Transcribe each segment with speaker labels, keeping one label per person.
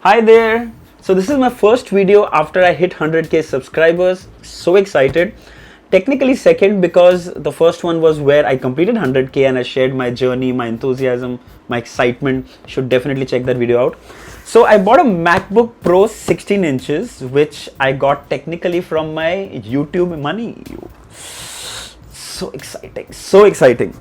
Speaker 1: Hi there! So this is my first video after I hit 100k subscribers. So excited. Technically second because the first one was where I completed 100k and I shared my journey, my enthusiasm, my excitement. Should definitely check that video out. So I bought a MacBook Pro 16 inches which I got technically from my YouTube money. So exciting, so exciting.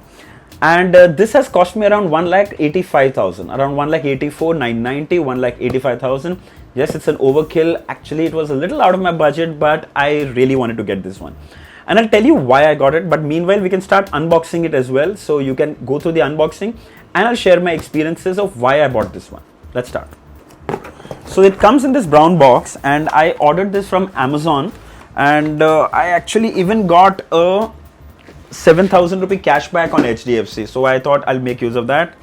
Speaker 1: And this has cost me around 1,85,000, around 1,84,990, 1,85,000. Yes, it's an overkill. Actually, it was a little out of my budget, but I really wanted to get this one. And I'll tell you why I got it. But meanwhile, we can start unboxing it as well. So you can go through the unboxing and I'll share my experiences of why I bought this one. Let's start. So it comes in this brown box and I ordered this from Amazon. And I actually even got a 7,000 rupee cashback on HDFC. So I thought I'll make use of that.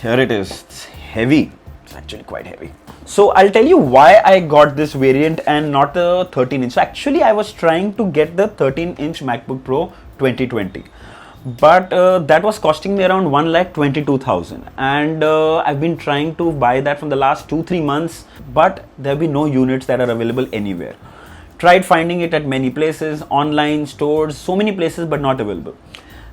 Speaker 1: Here it is. It's heavy. It's actually quite heavy. So I'll tell you why I got this variant and not the 13 inch. So actually I was trying to get the 13 inch MacBook Pro 2020. But that was costing me around 1,22,000. And I've been trying to buy that from the last 2-3 months. But there have been no units that are available anywhere. Tried finding it at many places, online, stores, so many places, but not available.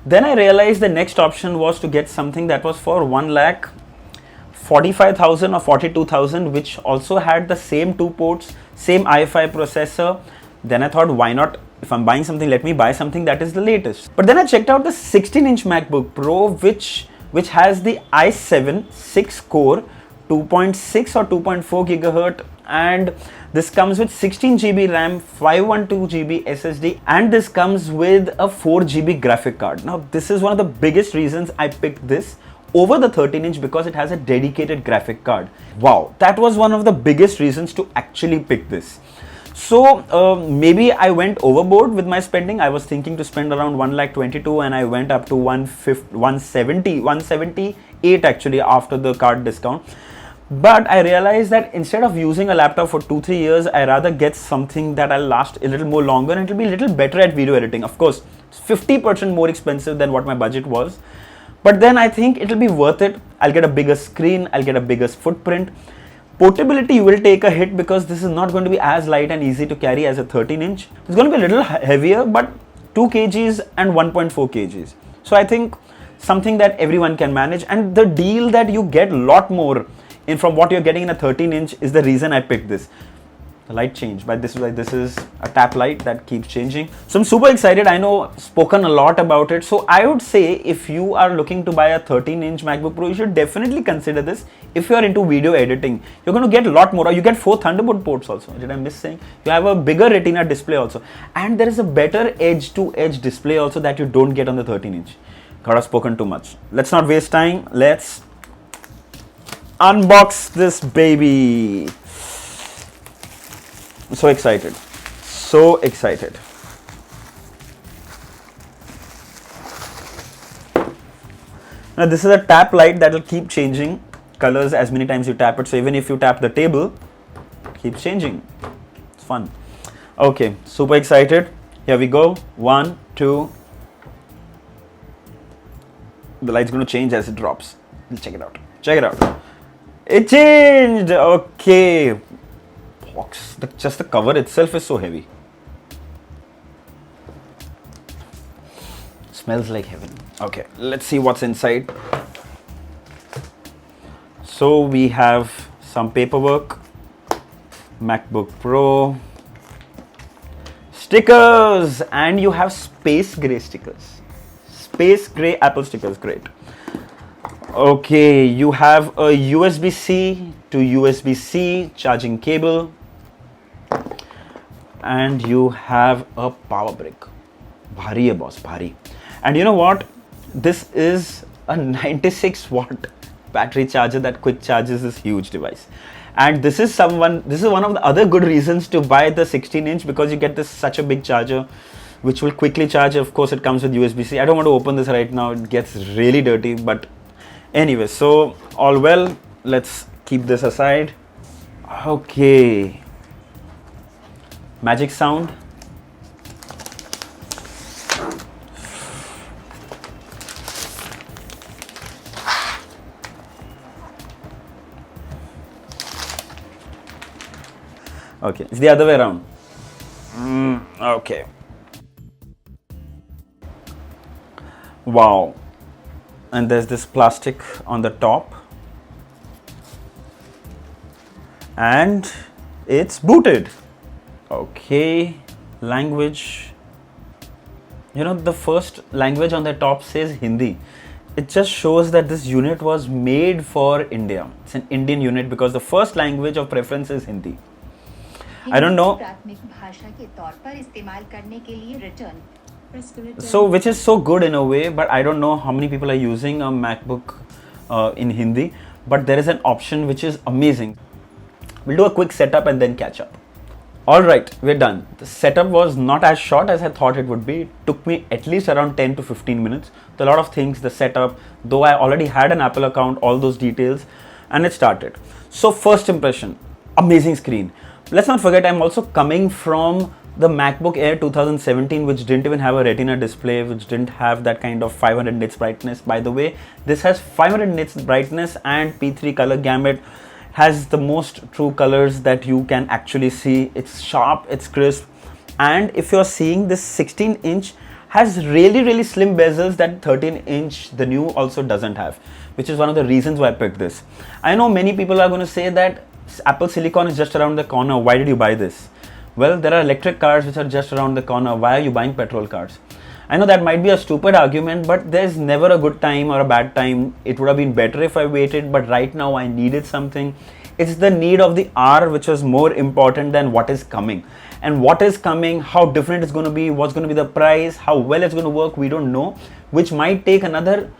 Speaker 1: Then I realized the next option was to get something that was for 1,45,000 or 42,000, which also had the same 2 ports, same i5 processor. Then I thought, why not? If I'm buying something, let me buy something that is the latest. But then I checked out the 16-inch MacBook Pro, which has the i7 6-core, 2.6 or 2.4 gigahertz, and this comes with 16 GB RAM, 512 GB SSD, and this comes with a 4 GB graphic card. Now this is one of the biggest reasons I picked this over the 13 inch because it has a dedicated graphic card. Wow, that was one of the biggest reasons to actually pick this. So maybe I went overboard with my spending. I was thinking to spend around 1,22,000 and I went up to 178 actually after the card discount. But I realized that instead of using a laptop for 2-3 years, I rather get something that I'll last a little more longer and it'll be a little better at video editing. Of course, it's 50% more expensive than what my budget was. But then I think it'll be worth it. I'll get a bigger screen, I'll get a bigger footprint. Portability will take a hit because this is not going to be as light and easy to carry as a 13 inch. It's going to be a little heavier, but 2 kgs and 1.4 kgs. So I think something that everyone can manage, and the deal that you get a lot more from what you're getting in a 13 inch is the reason I picked this. The light changed, but this is a tap light that keeps changing. So I'm super excited. I know spoken a lot about it. So I would say if you are looking to buy a 13 inch MacBook Pro, you should definitely consider this. If you are into video editing, you're going to get a lot more. You get 4 Thunderbolt ports also. Did I miss saying? You have a bigger Retina display also. And there is a better edge-to-edge display also that you don't get on the 13 inch. God, I've spoken too much. Let's not waste time. Let's unbox this baby. I'm so excited. So excited. Now this is a tap light that will keep changing colors as many times you tap it. So even if you tap the table, it keeps changing. It's fun. Okay, super excited. Here we go. 1, 2. The light's going to change as it drops. We'll check it out. Check it out. It changed. Okay. Box. Just the cover itself is so heavy. Smells like heaven. Okay, let's see what's inside. So we have some paperwork, MacBook Pro, stickers, and you have space gray stickers. Space gray Apple stickers, great. Okay, you have a USB-C to USB-C charging cable, and you have a power brick. Bhari hai boss, bhari. And you know what? This is a 96 watt battery charger that quick charges this huge device. And this is one of the other good reasons to buy the 16 inch because you get this such a big charger which will quickly charge. Of course, it comes with USB-C. I don't want to open this right now. It gets really dirty, but anyway, so all well. Let's keep this aside. Okay. Magic sound. Okay, it's the other way around. Okay. Wow. And there's this plastic on the top. And it's booted. Okay. Language. You know, the first language on the top says Hindi. It just shows that this unit was made for India. It's an Indian unit because the first language of preference is Hindi. I don't know. So, which is so good in a way, but I don't know how many people are using a MacBook in Hindi. But there is an option which is amazing. We'll do a quick setup and then catch up. Alright, we're done. The setup was not as short as I thought it would be. It took me at least around 10 to 15 minutes. So a lot of things, the setup, though I already had an Apple account, all those details, and it started. So first impression, amazing screen. Let's not forget I'm also coming from the MacBook Air 2017, which didn't even have a Retina display, which didn't have that kind of 500 nits brightness. By the way, this has 500 nits brightness and P3 color gamut. Has the most true colors that you can actually see. It's sharp, it's crisp, and if you're seeing this 16-inch has really slim bezels that 13-inch the new also doesn't have, which is one of the reasons why I picked this. I know many people are going to say that Apple Silicon is just around the corner, why did you buy this? Well, there are electric cars which are just around the corner, why are you buying petrol cars? I know that might be a stupid argument, but there's never a good time or a bad time. It would have been better if I waited, but right now I needed something. It's the need of the hour which was more important than what is coming. And what is coming, how different it's going to be, what's going to be the price, how well it's going to work, we don't know, which might take another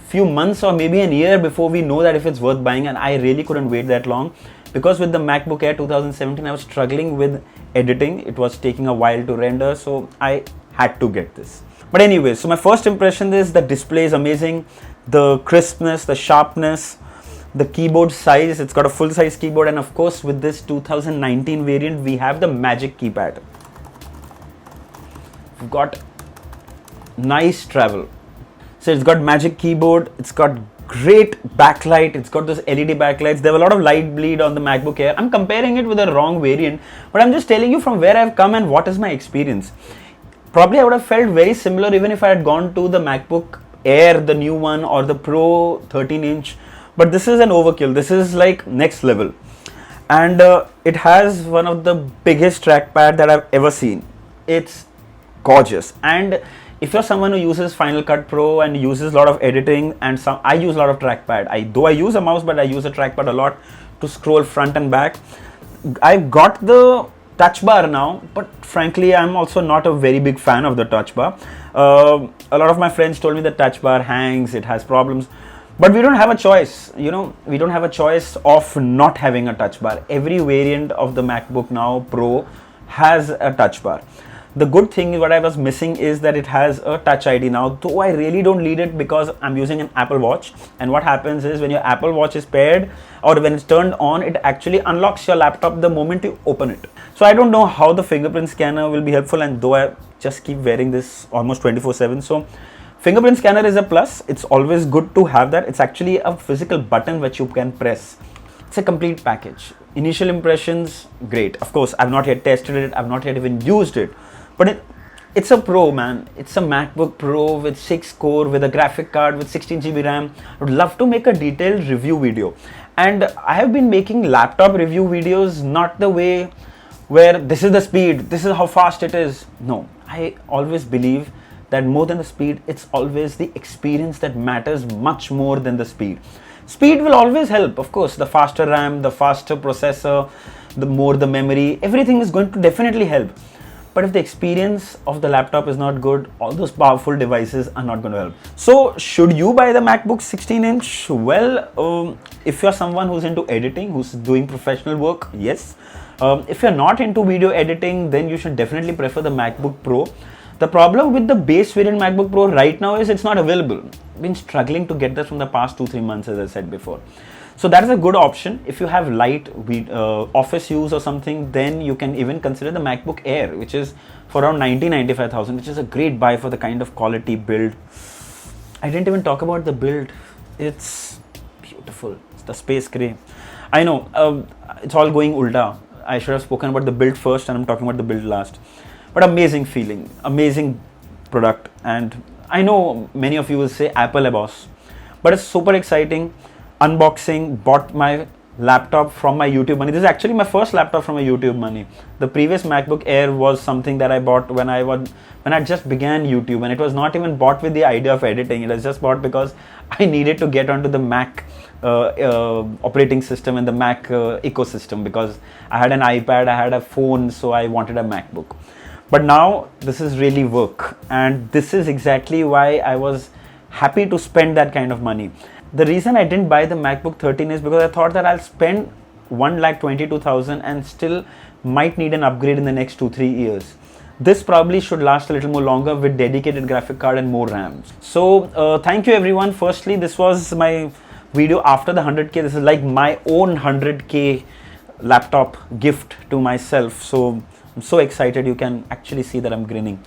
Speaker 1: few months or maybe a year before we know that if it's worth buying, and I really couldn't wait that long. Because with the MacBook Air 2017, I was struggling with editing. It was taking a while to render, so I had to get this. But anyway, so my first impression is the display is amazing, the crispness, the sharpness, the keyboard size, it's got a full size keyboard, and of course with this 2019 variant we have the Magic Keypad. We've got nice travel. So it's got Magic Keyboard, it's got great backlight, it's got those LED backlights. There were a lot of light bleed on the MacBook Air. I'm comparing it with the wrong variant, but I'm just telling you from where I've come and what is my experience. Probably I would have felt very similar even if I had gone to the MacBook Air, the new one, or the Pro 13-inch. But this is an overkill. This is like next level. And it has one of the biggest trackpad that I've ever seen. It's gorgeous. And if you're someone who uses Final Cut Pro and uses a lot of editing, and I use a lot of trackpad. Though I use a mouse, but I use a trackpad a lot to scroll front and back. I've got the touch bar now, but frankly I'm also not a very big fan of the touch bar. A lot of my friends told me the touch bar hangs, it has problems, but we don't have a choice. We don't have a choice of not having a touch bar. Every variant of the MacBook now Pro has a touch bar. The good thing, what I was missing, is that it has a Touch ID now, though I really don't need it because I'm using an Apple Watch, and what happens is when your Apple Watch is paired or when it's turned on, it actually unlocks your laptop the moment you open it. So I don't know how the fingerprint scanner will be helpful, and though I just keep wearing this almost 24/7, so fingerprint scanner is a plus. It's always good to have that. It's actually a physical button which you can press. It's a complete package. Initial impressions, great. Of course, I've not yet tested it, I've not yet even used it. But it's a Pro, man. It's a MacBook Pro with 6 core, with a graphic card, with 16 GB RAM. I would love to make a detailed review video. And I have been making laptop review videos not the way where this is the speed, this is how fast it is. No, I always believe that more than the speed, it's always the experience that matters much more than the speed. Speed will always help, of course. The faster RAM, the faster processor, the more the memory, everything is going to definitely help. But if the experience of the laptop is not good, all those powerful devices are not going to help. So should you buy the MacBook 16-inch? Well, if you're someone who's into editing, who's doing professional work, yes. If you're not into video editing, then you should definitely prefer the MacBook Pro. The problem with the base variant MacBook Pro right now is it's not available. I've been struggling to get that from the past 2-3 months, as I said before. So that is a good option. If you have light office use or something, then you can even consider the MacBook Air, which is for around 95,000, which is a great buy for the kind of quality build. I didn't even talk about the build. It's beautiful. It's the space gray. I know, it's all going ulta. I should have spoken about the build first, and I'm talking about the build last. But amazing feeling, amazing product. And I know many of you will say Apple a boss, but it's super exciting. Unboxing, bought my laptop from my YouTube money. This is actually my first laptop from my YouTube money. The previous MacBook Air was something that I bought when I just began YouTube, and it was not even bought with the idea of editing. It was just bought because I needed to get onto the Mac operating system and the Mac ecosystem, because I had an iPad, I had a phone, so I wanted a MacBook. But now this is really work, and this is exactly why I was happy to spend that kind of money. The reason I didn't buy the MacBook 13 is because I thought that I'll spend 1,22,000 and still might need an upgrade in the next 2-3 years. This probably should last a little more longer with dedicated graphic card and more RAM. So thank you everyone. Firstly, this was my video after the 100k. This is like my own 100k laptop gift to myself. So I'm so excited. You can actually see that I'm grinning.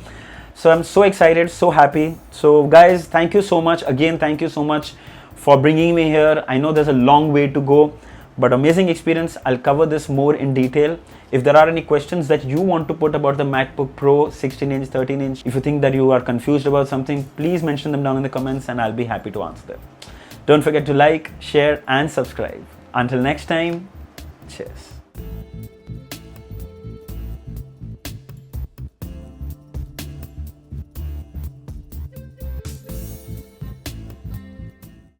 Speaker 1: So I'm so excited, so happy. So guys, thank you so much. Again, thank you so much for bringing me here. I know there's a long way to go, but amazing experience. I'll cover this more in detail. If there are any questions that you want to put about the MacBook Pro 16-inch, 13-inch, if you think that you are confused about something, please mention them down in the comments and I'll be happy to answer them. Don't forget to like, share and subscribe. Until next time, cheers.